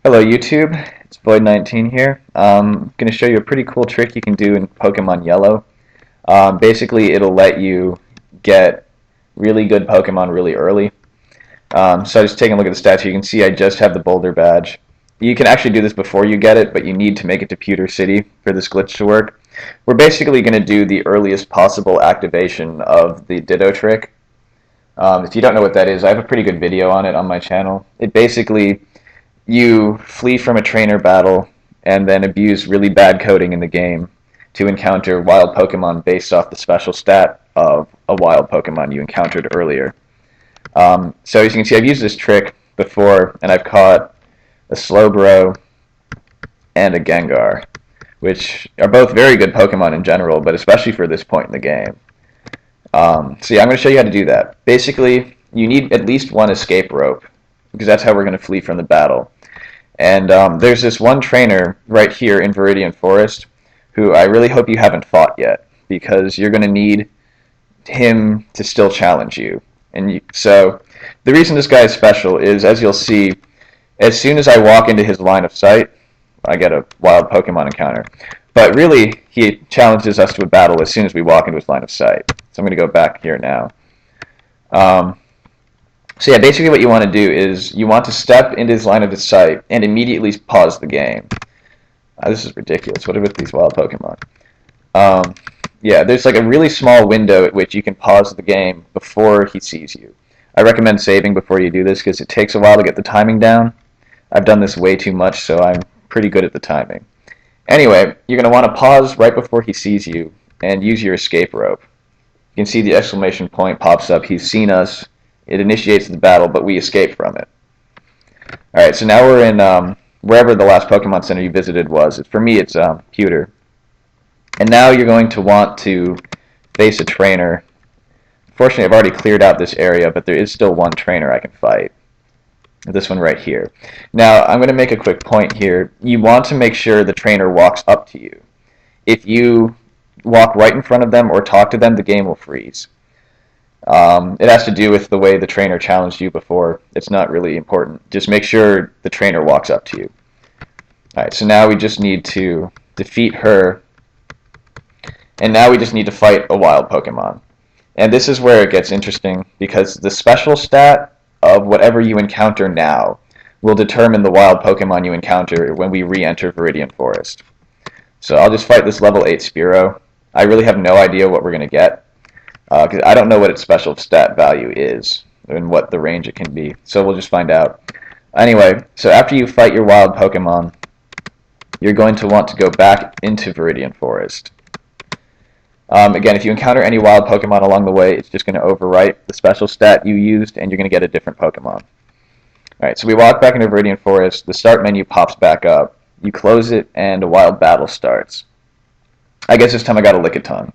Hello YouTube, it's Void19 here. I'm going to show you a pretty cool trick you can do in Pokemon Yellow. Basically, it'll let you get really good Pokemon really early. So just taking a look at the stats, you can see I just have the Boulder badge. You can actually do this before you get it, but you need to make it to Pewter City for this glitch to work. We're basically going to do the earliest possible activation of the Ditto trick. If you don't know what that is, I have a pretty good video on it on my channel. It basically, you flee from a trainer battle and then abuse really bad coding in the game to encounter wild Pokemon based off the special stat of a wild Pokemon you encountered earlier. So as you can see, I've used this trick before, and I've caught a Slowbro and a Gengar, which are both very good Pokemon in general, but especially for this point in the game. So yeah, I'm going to show you how to do that. Basically, you need at least one escape rope, because that's how we're going to flee from the battle. And there's this one trainer right here in Viridian Forest who I really hope you haven't fought yet, because you're going to need him to still challenge you. So the reason this guy is special is, as you'll see, as soon as I walk into his line of sight, I get a wild Pokemon encounter. But really, he challenges us to a battle as soon as we walk into his line of sight. So I'm going to go back here now. So yeah, basically what you want to do is you want to step into his line of sight and immediately pause the game. This is ridiculous. What are with these wild Pokemon? Yeah, there's like a really small window at which you can pause the game before he sees you. I recommend saving before you do this because it takes a while to get the timing down. I've done this way too much, so I'm pretty good at the timing. Anyway, you're going to want to pause right before he sees you and use your escape rope. You can see the exclamation point pops up. He's seen us. It initiates the battle, but we escape from it. Alright, so now we're in wherever the last Pokemon Center you visited was. For me, it's Pewter. And now you're going to want to face a trainer. Fortunately, I've already cleared out this area, but there is still one trainer I can fight. This one right here. Now, I'm going to make a quick point here. You want to make sure the trainer walks up to you. If you walk right in front of them or talk to them, the game will freeze. It has to do with the way the trainer challenged you before. It's not really important. Just make sure the trainer walks up to you. Alright, so now we just need to defeat her. And now we just need to fight a wild Pokemon. And this is where it gets interesting, because the special stat of whatever you encounter now will determine the wild Pokemon you encounter when we re-enter Viridian Forest. So I'll just fight this level 8 Spearow. I really have no idea what we're going to get, because I don't know what its special stat value is and what the range it can be. So we'll just find out. Anyway, so after you fight your wild Pokemon, you're going to want to go back into Viridian Forest. Again, if you encounter any wild Pokemon along the way, it's just going to overwrite the special stat you used, and you're going to get a different Pokemon. Alright, so we walk back into Viridian Forest, the start menu pops back up, you close it, and a wild battle starts. I guess this time I got a Lickitung.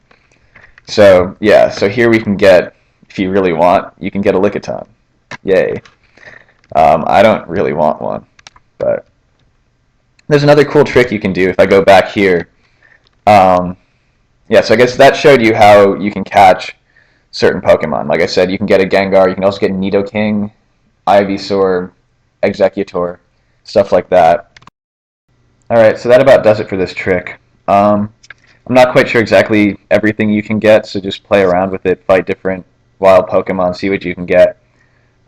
So, yeah, so here we can get, if you really want, you can get a Lickitung. Yay. I don't really want one, but there's another cool trick you can do if I go back here. Yeah, so I guess that showed you how you can catch certain Pokemon. Like I said, you can get a Gengar, you can also get Nidoking, Ivysaur, Exeggutor, stuff like that. Alright, so that about does it for this trick. I'm not quite sure exactly everything you can get, so just play around with it, fight different wild Pokemon, see what you can get.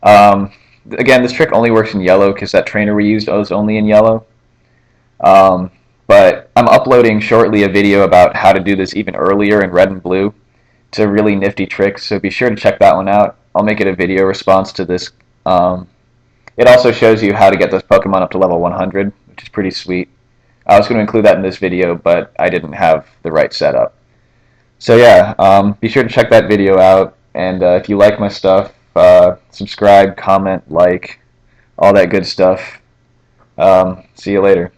Again, this trick only works in yellow because that trainer we used was only in yellow. But I'm uploading shortly a video about how to do this even earlier in red and blue. It's a really nifty trick, so be sure to check that one out. I'll make it a video response to this. It also shows you how to get those Pokemon up to level 100, which is pretty sweet. I was going to include that in this video, but I didn't have the right setup. So yeah, be sure to check that video out, and if you like my stuff, subscribe, comment, like, all that good stuff. See you later.